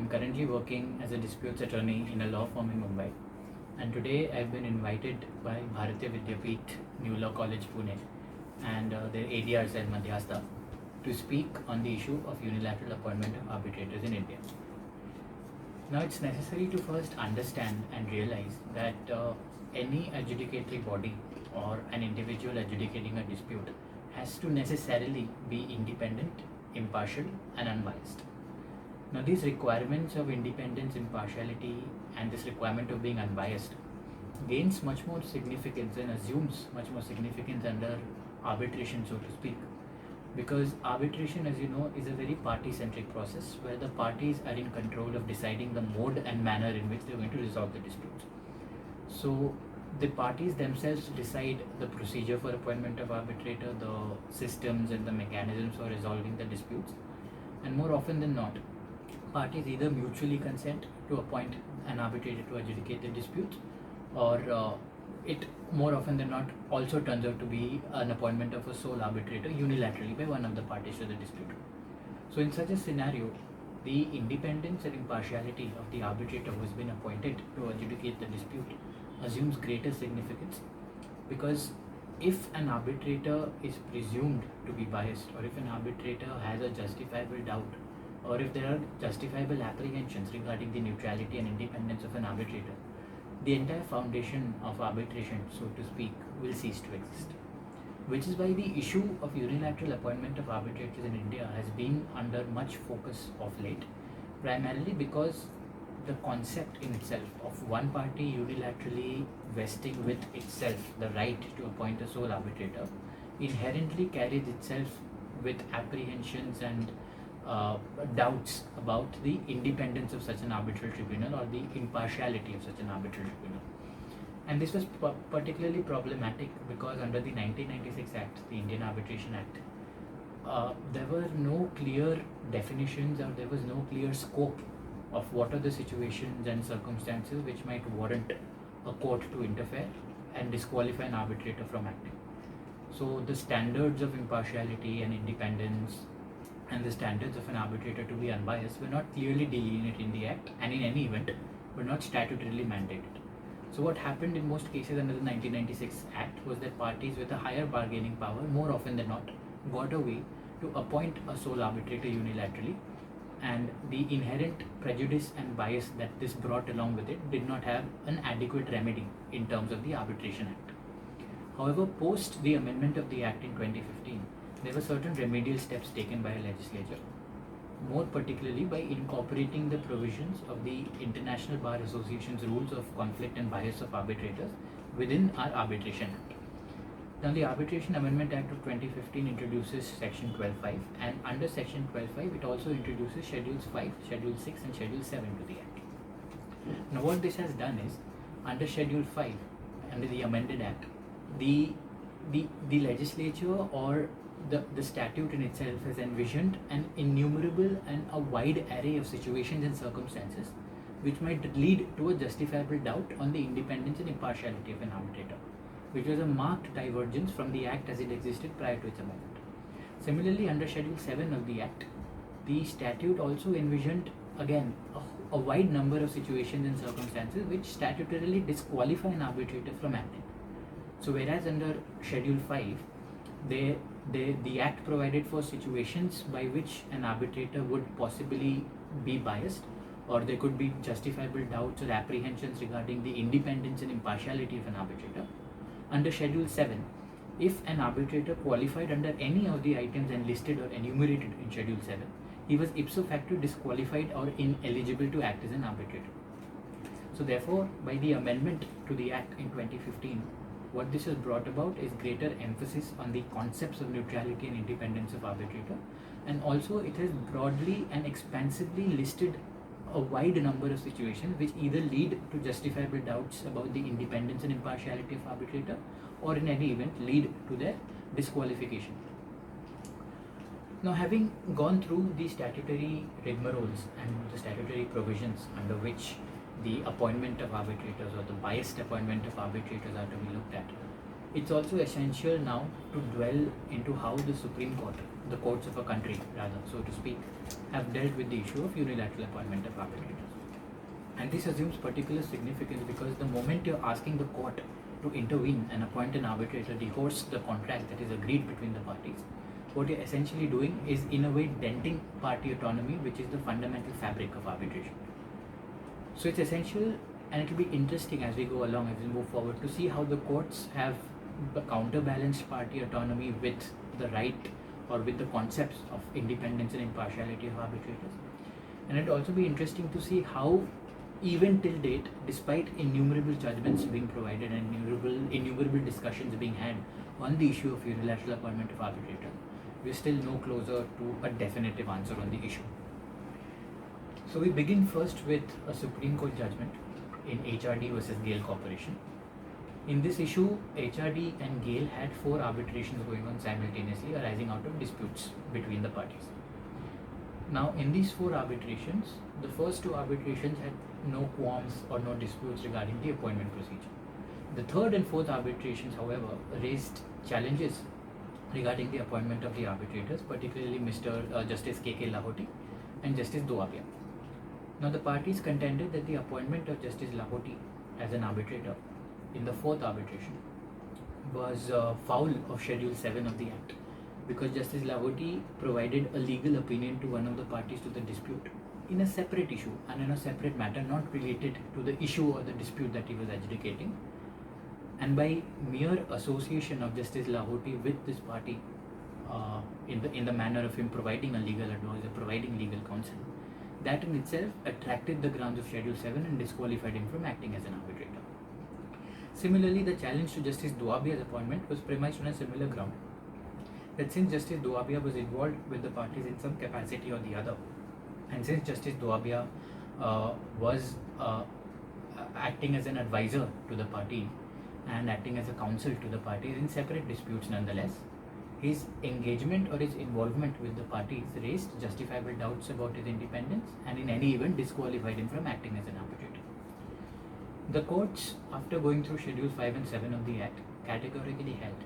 I'm currently working as a disputes attorney in a law firm in Mumbai, and today I've been invited by Bharatiya Vidyapeeth New Law College Pune and their ADR cell Madhyastha to speak on the issue of unilateral appointment of arbitrators in India. Now, it's necessary to first understand and realize that any adjudicatory body or an individual adjudicating a dispute has to necessarily be independent, impartial, and unbiased. Now, these requirements of independence, impartiality, and this requirement of being unbiased gains much more significance and assumes much more significance under arbitration, so to speak, because arbitration, as you know, is a very party-centric process where the parties are in control of deciding the mode and manner in which they're going to resolve the disputes. So the parties themselves decide the procedure for appointment of arbitrator, the systems and the mechanisms for resolving the disputes, and more often than not, parties either mutually consent to appoint an arbitrator to adjudicate the disputes, or it more often than not also turns out to be an appointment of a sole arbitrator unilaterally by one of the parties to the dispute. So in such a scenario, the independence and impartiality of the arbitrator who has been appointed to adjudicate the dispute assumes greater significance, because if an arbitrator is presumed to be biased, or if an arbitrator has a justifiable doubt, or if there are justifiable apprehensions regarding the neutrality and independence of an arbitrator, the entire foundation of arbitration, so to speak, will cease to exist. Which is why the issue of unilateral appointment of arbitrators in India has been under much focus of late, primarily because the concept in itself of one party unilaterally vesting with itself the right to appoint a sole arbitrator inherently carries itself with apprehensions and doubts about the independence of such an arbitral tribunal or the impartiality of such an arbitral tribunal. And this was particularly problematic because under the 1996 Act, the Indian Arbitration Act, there were no clear definitions, or there was no clear scope of what are the situations and circumstances which might warrant a court to interfere and disqualify an arbitrator from acting. So the standards of impartiality and independence and the standards of an arbitrator to be unbiased were not clearly delineated in the Act, and in any event were not statutorily mandated. So what happened in most cases under the 1996 Act was that parties with a higher bargaining power more often than not got away to appoint a sole arbitrator unilaterally, and the inherent prejudice and bias that this brought along with it did not have an adequate remedy in terms of the Arbitration Act. However, post the amendment of the Act in 2015, there were certain remedial steps taken by a legislature, more particularly by incorporating the provisions of the International Bar Association's rules of conflict and bias of arbitrators within our Arbitration Act. Now, the Arbitration Amendment Act of 2015 introduces Section 12.5, and under Section 12.5 it also introduces Schedules 5, Schedule 6 and Schedule 7 to the Act. Now, what this has done is, under Schedule 5, under the amended Act, the legislature or the statute in itself has envisioned an innumerable and a wide array of situations and circumstances which might lead to a justifiable doubt on the independence and impartiality of an arbitrator, which was a marked divergence from the Act as it existed prior to its amendment. Similarly, under Schedule 7 of the Act, the statute also envisioned, again, a wide number of situations and circumstances which statutorily disqualify an arbitrator from acting. So whereas under Schedule 5, the Act provided for situations by which an arbitrator would possibly be biased, or there could be justifiable doubts or apprehensions regarding the independence and impartiality of an arbitrator. Under Schedule 7, if an arbitrator qualified under any of the items enlisted or enumerated in Schedule 7, he was ipso facto disqualified or ineligible to act as an arbitrator. So therefore, by the amendment to the Act in 2015, what this has brought about is greater emphasis on the concepts of neutrality and independence of arbitrator, and also it has broadly and expansively listed a wide number of situations which either lead to justifiable doubts about the independence and impartiality of arbitrator, or in any event lead to their disqualification. Now, having gone through the statutory rigmaroles and the statutory provisions under which the appointment of arbitrators or the biased appointment of arbitrators are to be looked at, it's also essential now to dwell into how the Supreme Court, the courts of a country rather, so to speak, have dealt with the issue of unilateral appointment of arbitrators. And this assumes particular significance because the moment you're asking the court to intervene and appoint an arbitrator divorce the contract that is agreed between the parties, what you're essentially doing is in a way denting party autonomy, which is the fundamental fabric of arbitration. So it's essential, and it will be interesting as we go along, as we move forward, to see how the courts have counterbalanced party autonomy with the right or with the concepts of independence and impartiality of arbitrators. And it will also be interesting to see how, even till date, despite innumerable judgments being provided and innumerable discussions being had on the issue of unilateral appointment of arbitrator, we're still no closer to a definitive answer on the issue. So we begin first with a Supreme Court judgment in HRD versus GAIL Corporation. In this issue, HRD and GAIL had 4 arbitrations going on simultaneously arising out of disputes between the parties. Now, in these 4 arbitrations, the first 2 arbitrations had no qualms or no disputes regarding the appointment procedure. The 3rd and 4th arbitrations, however, raised challenges regarding the appointment of the arbitrators, particularly Justice K.K. Lahoti and Justice Doabia. Now, the parties contended that the appointment of Justice Lahoti as an arbitrator in the 4th arbitration was foul of Schedule 7 of the Act, because Justice Lahoti provided a legal opinion to one of the parties to the dispute in a separate issue and in a separate matter not related to the issue or the dispute that he was adjudicating. And by mere association of Justice Lahoti with this party in the manner of him providing a legal advice or providing legal counsel, that in itself attracted the grounds of Schedule 7 and disqualified him from acting as an arbitrator. Similarly, the challenge to Justice Doabia's appointment was premised on a similar ground, that since Justice Doabia was involved with the parties in some capacity or the other, and since Justice Doabia was acting as an advisor to the party and acting as a counsel to the parties in separate disputes nonetheless, his engagement or his involvement with the parties raised justifiable doubts about his independence and in any event disqualified him from acting as an arbitrator. The courts, after going through Schedule 5 and 7 of the Act, categorically held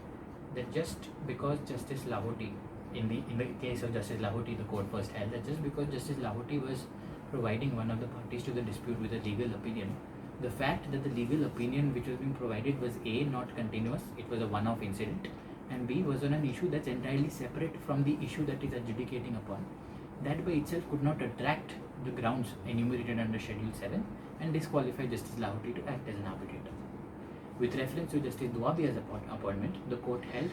that just because Justice Lahoti, in the case of Justice Lahoti, the court first held that just because Justice Lahoti was providing one of the parties to the dispute with a legal opinion, the fact that the legal opinion which was being provided was A, not continuous, it was a one-off incident, and B, was on an issue that's entirely separate from the issue that is adjudicating upon, that by itself could not attract the grounds enumerated under Schedule 7 and disqualify Justice Lahoti to act as an arbitrator. With reference to Justice Doabia's appointment, the court held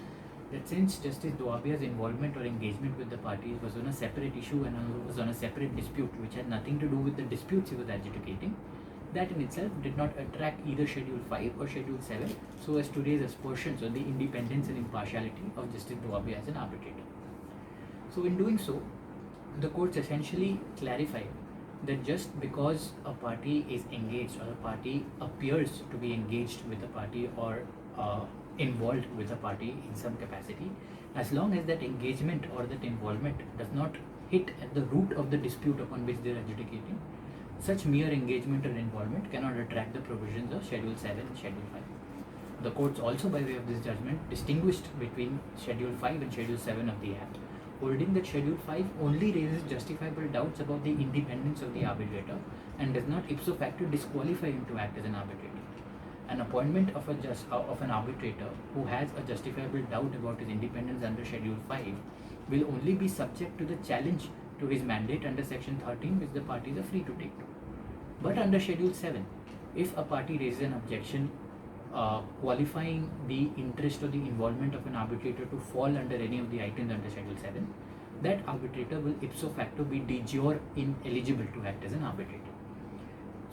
that since Justice Doabia's involvement or engagement with the parties was on a separate issue and was on a separate dispute which had nothing to do with the disputes he was adjudicating, that in itself did not attract either Schedule 5 or Schedule 7 so as to raise aspersions on the independence and impartiality of Justice Doabia as an arbitrator. So in doing so, the courts essentially clarified that just because a party is engaged or a party appears to be engaged with a party or involved with a party in some capacity, as long as that engagement or that involvement does not hit at the root of the dispute upon which they are adjudicating, such mere engagement or involvement cannot attract the provisions of Schedule 7 and Schedule 5. The courts also, by way of this judgment, distinguished between Schedule 5 and Schedule 7 of the Act, holding that Schedule 5 only raises justifiable doubts about the independence of the arbitrator and does not ipso facto disqualify him to act as an arbitrator. An appointment of an arbitrator who has a justifiable doubt about his independence under Schedule 5 will only be subject to the challenge to his mandate under Section 13, which the parties are free to take to. But under Schedule 7, if a party raises an objection qualifying the interest or the involvement of an arbitrator to fall under any of the items under Schedule 7, that arbitrator will ipso facto be de jure ineligible to act as an arbitrator.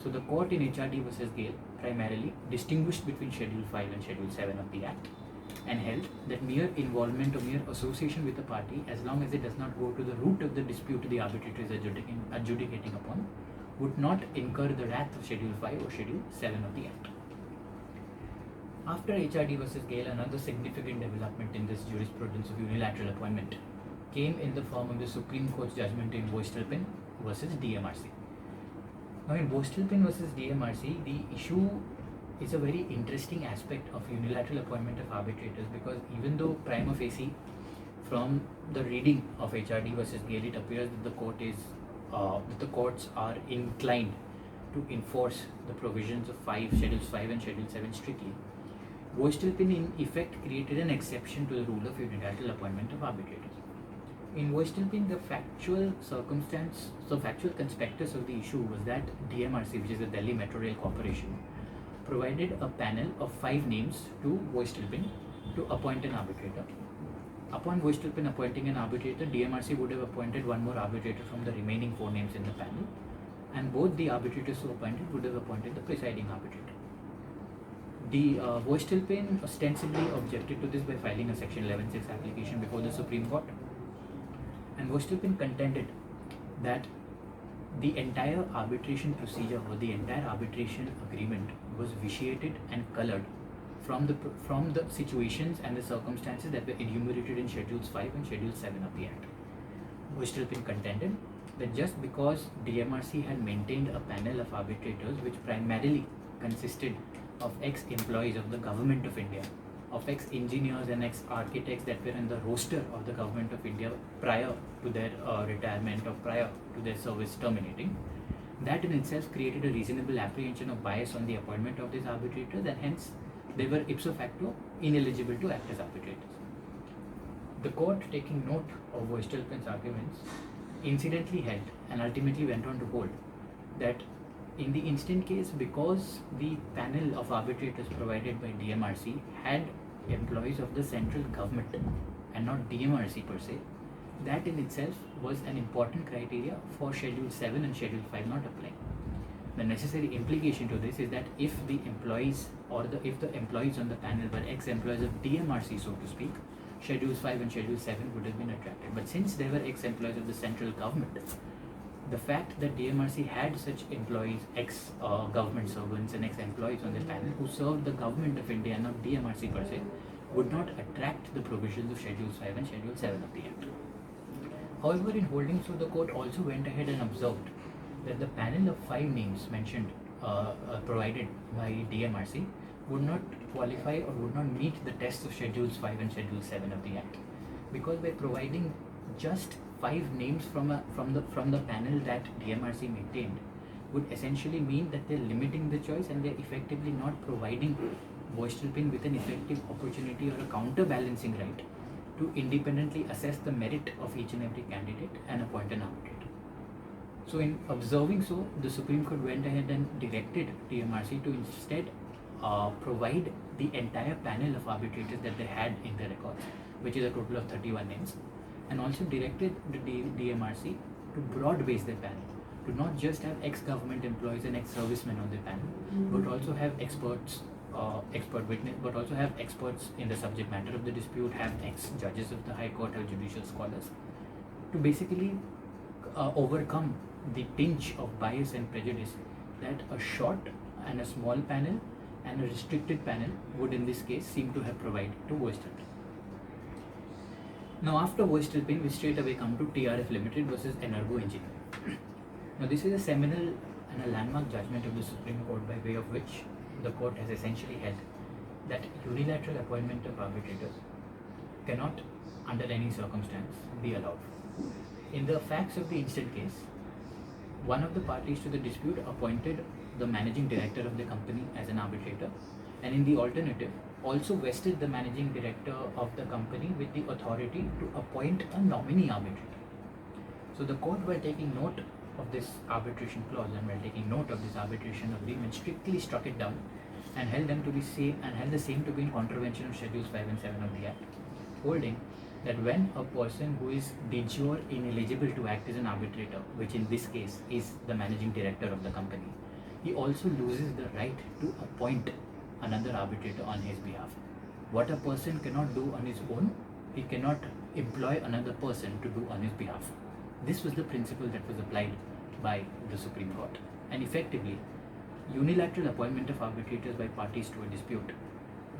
So the court in HRD versus GAIL primarily distinguished between Schedule 5 and Schedule 7 of the Act and held that mere involvement or mere association with a party, as long as it does not go to the root of the dispute the arbitrator is adjudicating upon, would not incur the wrath of Schedule 5 or Schedule 7 of the Act. After HRD versus GAIL, another significant development in this jurisprudence of unilateral appointment came in the form of the Supreme Court's judgment in Voestalpine versus DMRC. Now in Voestalpine versus DMRC, the issue is a very interesting aspect of unilateral appointment of arbitrators, because even though prima facie From the reading of HRD versus Gale, it appears that the courts are inclined to enforce the provisions of Schedules 5 and Schedule 7 strictly. Voestalpine in effect created an exception to the rule of unilateral appointment of arbitrators. In Voestalpine, the factual conspectus of the issue was that DMRC, which is the Delhi Metro Rail Corporation, provided a panel of 5 names to Voestalpine to appoint an arbitrator. Upon Voestalpine appointing an arbitrator, DMRC would have appointed one more arbitrator from the remaining 4 names in the panel, and both the arbitrators who appointed would have appointed the presiding arbitrator. Voestalpine ostensibly objected to this by filing a Section 11(6) application before the Supreme Court, and Voestalpine contended that the entire arbitration procedure or the entire arbitration agreement was vitiated and colored from the situations and the circumstances that were enumerated in Schedules 5 and Schedule 7 of the Act. Voestalpine contended that just because DMRC had maintained a panel of arbitrators which primarily consisted of ex-employees of the Government of India, of ex-engineers and ex-architects that were in the roster of the Government of India prior to their retirement or prior to their service terminating, that in itself created a reasonable apprehension of bias on the appointment of these arbitrators, and hence they were ipso facto ineligible to act as arbitrators. The court, taking note of Voestalpine's arguments, incidentally held and ultimately went on to hold that in the instant case, because the panel of arbitrators provided by DMRC had employees of the central government and not DMRC per se, that in itself was an important criteria for Schedule 7 and Schedule 5 not applying. The necessary implication to this is that if the employees on the panel were ex-employees of DMRC, so to speak, Schedules 5 and Schedule 7 would have been attracted. But since they were ex-employees of the central government, the fact that DMRC had such employees, ex-government servants and ex-employees on the panel who served the Government of India, not DMRC per se, would not attract the provisions of Schedules 5 and Schedule 7 of the Act. However, in holding so, the court also went ahead and observed that the panel of 5 names mentioned provided by DMRC would not qualify or would not meet the tests of Schedules 5 and Schedule 7 of the Act, because by providing just 5 names from the panel that DMRC maintained would essentially mean that they're limiting the choice and they're effectively not providing Voestalpine with an effective opportunity or a counterbalancing right to independently assess the merit of each and every candidate and appoint an arbitrator. So in observing so, the Supreme Court went ahead and directed DMRC to instead provide the entire panel of arbitrators that they had in their records, which is a total of 31 names, and also directed the DMRC to broad base their panel, to not just have ex-government employees and ex-servicemen on the panel, but also have experts, expert witness, but also have experts in the subject matter of the dispute, have ex-judges of the High Court, have judicial scholars, to basically overcome the tinge of bias and prejudice that a short and a small panel and a restricted panel would in this case seem to have provided to Voestalpine. Now after Voestalpine, we straight away come to TRF Limited versus Energo Engineering. Now this is a seminal and a landmark judgment of the Supreme Court, by way of which the court has essentially held that unilateral appointment of arbitrators cannot under any circumstance be allowed. In the facts of the instant case, one of the parties to the dispute appointed the managing director of the company as an arbitrator, and in the alternative also vested the managing director of the company with the authority to appoint a nominee arbitrator. So the court, while taking note of this arbitration clause and while taking note of this arbitration agreement, strictly struck it down and held them to be same and held the same to be in contravention of Schedules 5 and 7 of the Act, holding that when a person who is de jure ineligible to act as an arbitrator, which in this case is the managing director of the company, he also loses the right to appoint another arbitrator on his behalf. What a person cannot do on his own, he cannot employ another person to do on his behalf. This was the principle that was applied by the Supreme Court, and effectively, unilateral appointment of arbitrators by parties to a dispute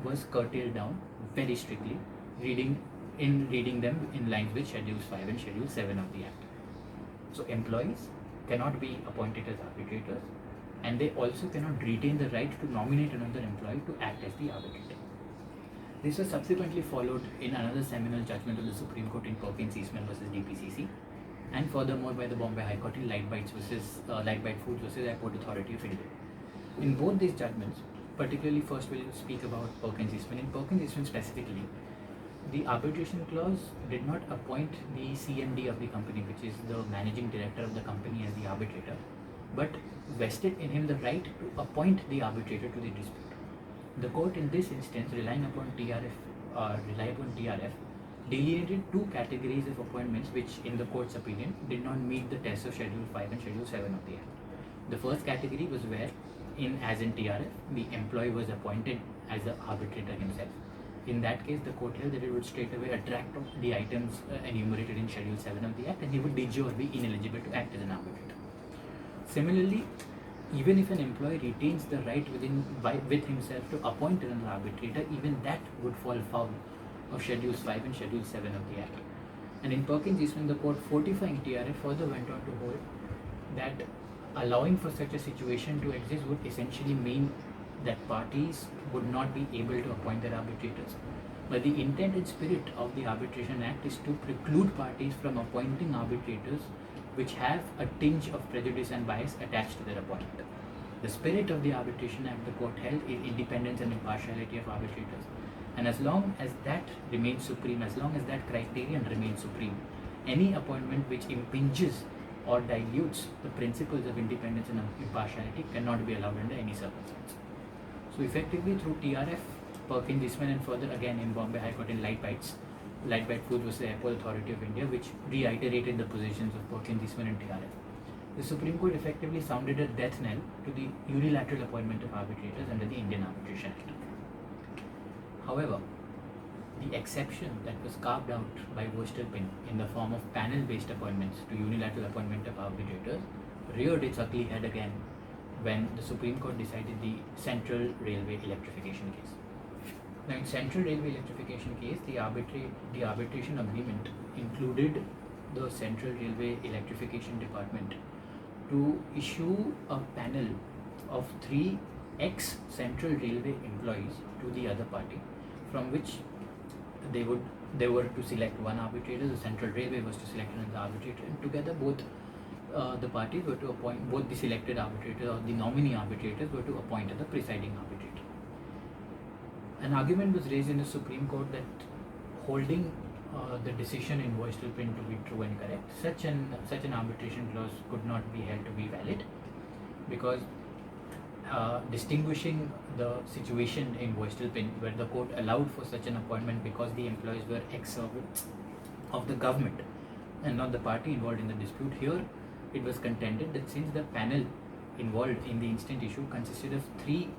was curtailed down very strictly, reading them in lines with Schedules 5 and Schedule 7 of the Act. So employees cannot be appointed as arbitrators, and they also cannot retain the right to nominate another employee to act as the arbitrator. This was subsequently followed in another seminal judgment of the Supreme Court in Perkins Eastman versus DPCC, and furthermore by the Bombay High Court in Light Bite Foods versus Airport Authority of India. In both these judgments, particularly first we'll speak about Perkins Eastman. In Perkins Eastman specifically, the arbitration clause did not appoint the CMD of the company, which is the managing director of the company, as the arbitrator, but vested in him the right to appoint the arbitrator to the dispute. The court in this instance, relying upon TRF, delineated two categories of appointments which, in the court's opinion, did not meet the tests of Schedule 5 and Schedule 7 of the Act. The first category was where, as in TRF, the employee was appointed as the arbitrator himself. In that case, the court held that it would straight away attract the items enumerated in Schedule 7 of the Act, and he would de jure be ineligible to act as an arbitrator. Similarly, even if an employee retains the right with himself to appoint an arbitrator, even that would fall foul of Schedules 5 and Schedule 7 of the Act. And in Perkins Eastman, the court, fortifying TRF, further went on to hold that allowing for such a situation to exist would essentially mean that parties would not be able to appoint their arbitrators. But the intent and spirit of the Arbitration Act is to preclude parties from appointing arbitrators which have a tinge of prejudice and bias attached to their appointment. The spirit of the Arbitration Act, the court held, is independence and impartiality of arbitrators. And as long as that remains supreme, as long as that criterion remains supreme, any appointment which impinges or dilutes the principles of independence and impartiality cannot be allowed under any circumstance. So effectively, through TRF, Perkins Eastman, and further again in Bombay High Court in Light Bite Foods versus the Airport Authority of India, which reiterated the positions of Perkins Eastman and TRF, the Supreme Court effectively sounded a death knell to the unilateral appointment of arbitrators under the Indian Arbitration Act. However, the exception that was carved out by Voestalpine in the form of panel-based appointments to unilateral appointment of arbitrators reared its ugly head again when the Supreme Court decided the Central Railway electrification case. Now, in Central Railway electrification case, the arbitration agreement included the Central Railway Electrification Department to issue a panel of 3 ex-Central Railway employees to the other party, from which they were to select one arbitrator. The Central Railway was to select another arbitrator, and together both the parties were to appoint, both the selected arbitrator or the nominee arbitrators were to appoint the presiding arbitrator. An argument was raised in the Supreme Court that holding the decision in Voestalpine to be true and correct, such an arbitration clause could not be held to be valid, because distinguishing the situation in Voestalpine where the court allowed for such an appointment because the employees were ex-servants of the government and not the party involved in the dispute, here it was contended that since the panel involved in the instant issue consisted of 3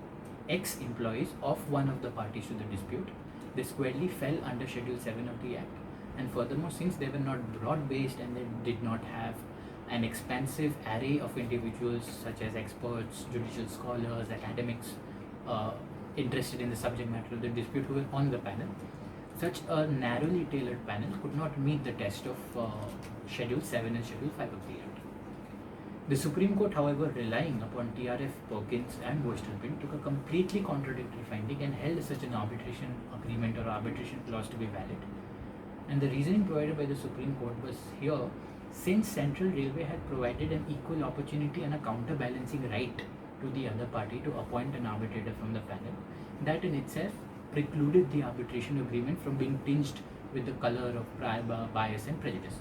ex-employees of one of the parties to the dispute, they squarely fell under Schedule 7 of the Act. And furthermore, since they were not broad-based and they did not have an expansive array of individuals such as experts, judicial scholars, academics interested in the subject matter of the dispute who were on the panel, such a narrowly tailored panel could not meet the test of Schedule 7 and Schedule 5 of the Act. The Supreme Court, however, relying upon TRF, Perkins and Voestalpine, took a completely contradictory finding and held such an arbitration agreement or arbitration clause to be valid. And the reasoning provided by the Supreme Court was here, since Central Railway had provided an equal opportunity and a counterbalancing right to the other party to appoint an arbitrator from the panel, that in itself precluded the arbitration agreement from being tinged with the color of prior bias and prejudice.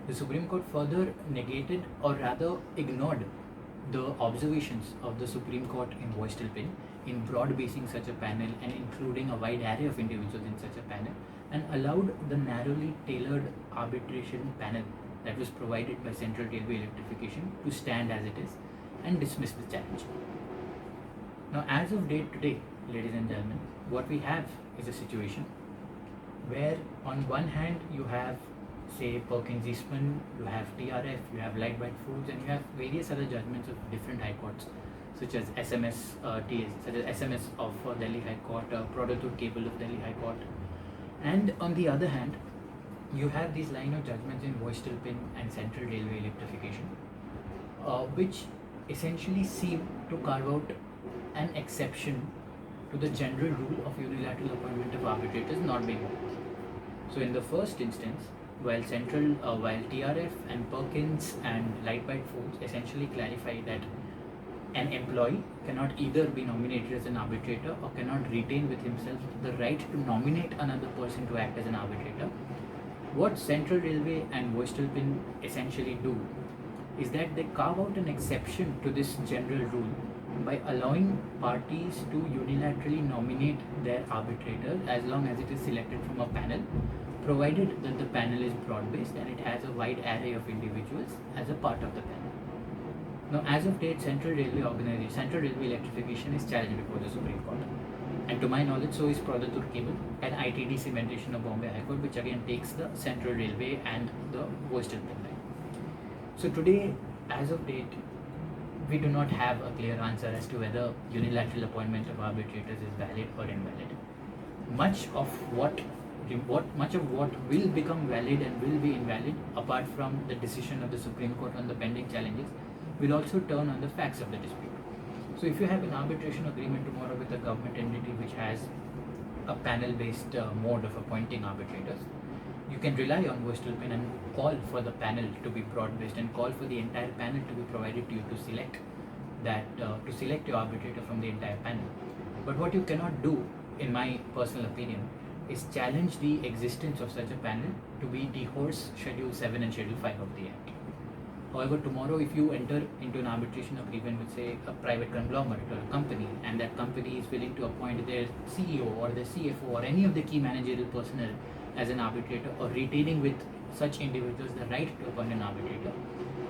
The Supreme Court further negated, or rather ignored, the observations of the Supreme Court in Voestalpine in broad-basing such a panel and including a wide array of individuals in such a panel, and allowed the narrowly tailored arbitration panel that was provided by Central Railway Electrification to stand as it is and dismiss the challenge. Now, as of date today, ladies and gentlemen, what we have is a situation where on one hand you have, say, Perkins Eastman, you have TRF, you have Light Bite Foods, and you have various other judgments of different high courts, such as SMS of Delhi High Court, Prodottur Cable of Delhi High Court. And on the other hand, you have these line of judgments in Voestalpine and Central Railway Electrification, which essentially seem to carve out an exception to the general rule of unilateral appointment of arbitrators not being met. So in the first instance, while TRF and Perkins and Lightbite Foods essentially clarify that an employee cannot either be nominated as an arbitrator or cannot retain with himself the right to nominate another person to act as an arbitrator, what Central Railway and Voestalpine essentially do is that they carve out an exception to this general rule by allowing parties to unilaterally nominate their arbitrator as long as it is selected from a panel, provided that the panel is broad-based and it has a wide array of individuals as a part of the panel. Now, as of date, Central Railway electrification is challenged before the Supreme Court. And to my knowledge, so is Pradhatur Cable and ITD cementation of Bombay High Court, which again takes the Central Railway and the Voestalpine line. So today, as of date, we do not have a clear answer as to whether unilateral appointment of arbitrators is valid or invalid. Much of what will become valid and will be invalid, apart from the decision of the Supreme Court on the pending challenges, will also turn on the facts of the dispute. So if you have an arbitration agreement tomorrow with a government entity which has a panel-based mode of appointing arbitrators, you can rely on Voestalpine and call for the panel to be broad-based and call for the entire panel to be provided to you to select your arbitrator from the entire panel. But what you cannot do, in my personal opinion, is challenge the existence of such a panel to be dehorse Schedule 7 and Schedule 5 of the Act. However, tomorrow if you enter into an arbitration agreement with, say, a private conglomerate or a company, and that company is willing to appoint their CEO or their CFO or any of the key managerial personnel as an arbitrator, or retaining with such individuals the right to appoint an arbitrator,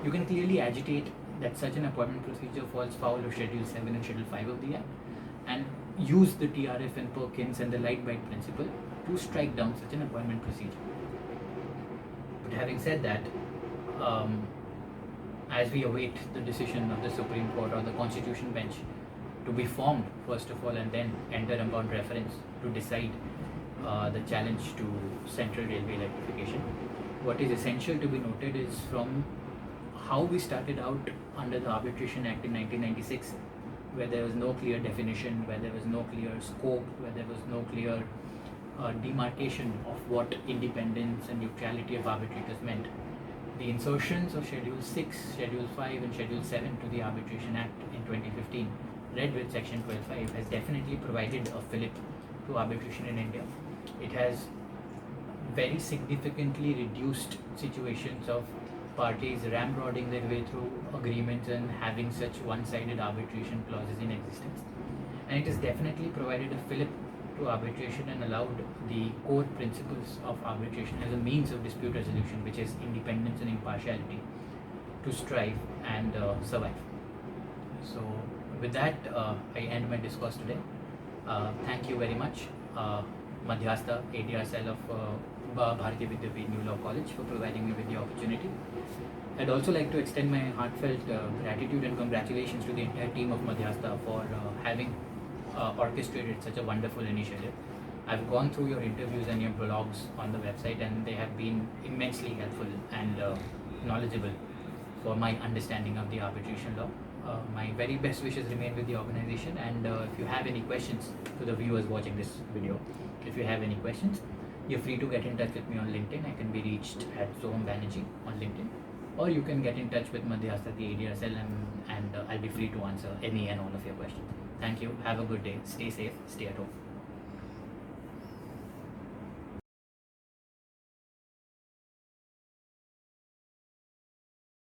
you can clearly agitate that such an appointment procedure falls foul of Schedule 7 and Schedule 5 of the Act, and use the TRF and Perkins and the Lightbite principle to strike down such an appointment procedure. But having said that, as we await the decision of the Supreme Court or the Constitution Bench to be formed first of all and then enter upon reference to decide the challenge to Central Railway electrification, what is essential to be noted is from how we started out under the Arbitration Act in 1996, where there was no clear definition, where there was no clear scope, where there was no clear demarcation of what independence and neutrality of arbitrators meant. The insertions of Schedule 6, Schedule 5 and Schedule 7 to the Arbitration Act in 2015, read with Section 12.5, has definitely provided a fillip to arbitration in India. It has very significantly reduced situations of parties ramrodding their way through agreements and having such one-sided arbitration clauses in existence. And it has definitely provided a fillip to arbitration and allowed the core principles of arbitration as a means of dispute resolution, which is independence and impartiality, to strive and survive. So with that, I end my discourse today. Thank you very much, Madhyastha ADR cell of Bharatiya Vidyapeeth New Law College, for providing me with the opportunity. I'd also like to extend my heartfelt gratitude and congratulations to the entire team of Madhyastha for having orchestrated such a wonderful initiative. I've gone through your interviews and your blogs on the website, and they have been immensely helpful and knowledgeable for my understanding of the arbitration law. My very best wishes remain with the organization, and if you have any questions, to the viewers watching this video, if you have any questions, you're free to get in touch with me on LinkedIn. I can be reached at Soham Banerjee on LinkedIn, or you can get in touch with Madhyastha, the ADR cell, and I'll be free to answer any and all of your questions. Thank you. Have a good day. Stay safe. Stay at home.